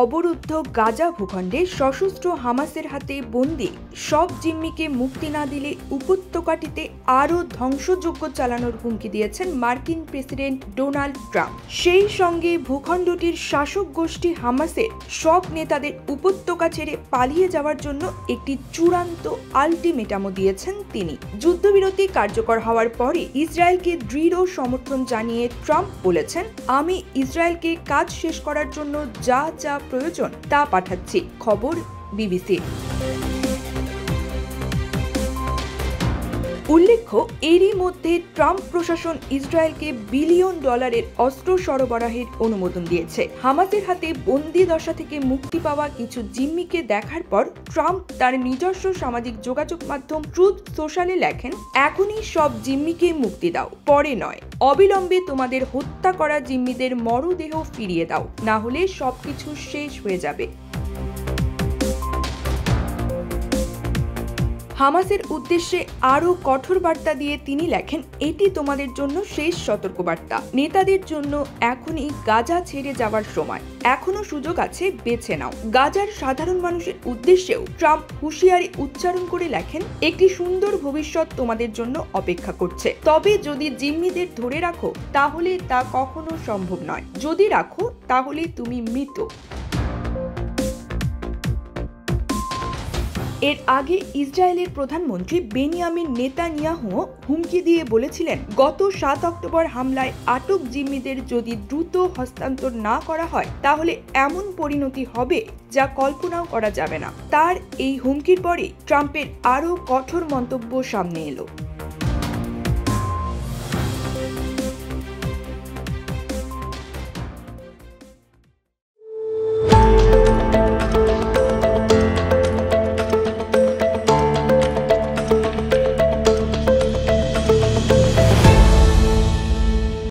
অবরুদ্ধ গাজা ভূখণ্ডে সশস্ত্র হামাসের হাতে বন্দী সব জিম্মিকে মুক্তি না দিলে উপত্যকাটিতে আরও ধ্বংসযজ্ঞ চালানোর হুমকি দিয়েছেন মার্কিন প্রেসিডেন্ট ডোনাল্ড ট্রাম্প। সেই সঙ্গে ভূখণ্ডটির শাসক গোষ্ঠী হামাসের সব নেতাদের উপত্যকা ছেড়ে পালিয়ে যাওয়ার জন্য একটি চূড়ান্ত আল্টিমেটামও দিয়েছেন তিনি। যুদ্ধবিরতি কার্যকর হওয়ার পরে ইসরায়েলকে দৃঢ় সমর্থন জানিয়ে ট্রাম্প বলেছেন, আমি ইসরায়েলকে কাজ শেষ করার জন্য যা যা প্রয়োজন তা পাঠাচ্ছি। খবর বিবিসি। উল্লেখ্য, এরই মধ্যে ট্রাম্প প্রশাসন ইসরায়েলকে বিলিয়ন ডলারের অস্ত্র সরবরাহের অনুমোদন দিয়েছে। হামাসের হাতে বন্দি দশা থেকে মুক্তি পাওয়া কিছু জিম্মিকে দেখার পর ট্রাম্প তার নিজস্ব সামাজিক যোগাযোগ মাধ্যম ট্রুথ সোশ্যালে লেখেন, এখনই সব জিম্মিকে মুক্তি দাও, পরে নয়। অবিলম্বে তোমাদের হত্যা করা জিম্মিদের মরদেহ ফিরিয়ে দাও, না হলে সবকিছু শেষ হয়ে যাবে। হামাসের উদ্দেশ্যে আরও কঠোর বার্তা দিয়ে তিনি লেখেন, এটি তোমাদের জন্য শেষ সতর্কবার্তা। নেতাদের জন্য এখনই গাজা ছেড়ে যাওয়ার সময়, এখনো সুযোগ আছে, বেছে নাও। গাজার সাধারণ মানুষের উদ্দেশ্যেও ট্রাম্প হুঁশিয়ারি উচ্চারণ করে লেখেন, একটি সুন্দর ভবিষ্যৎ তোমাদের জন্য অপেক্ষা করছে। তবে যদি জিম্মিদের ধরে রাখো তাহলে তা কখনো সম্ভব নয়। যদি রাখো তাহলে তুমি মৃত। এর আগে ইসরায়েলের প্রধানমন্ত্রী বেনিয়ামিন নেতানিয়াহুও হুমকি দিয়ে বলেছিলেন, গত 7 অক্টোবর হামলায় আটক জিম্মিদের যদি দ্রুত হস্তান্তর না করা হয় তাহলে এমন পরিণতি হবে যা কল্পনাও করা যাবে না। তার এই হুমকির পরে ট্রাম্পের আরও কঠোর মন্তব্য সামনে এলো।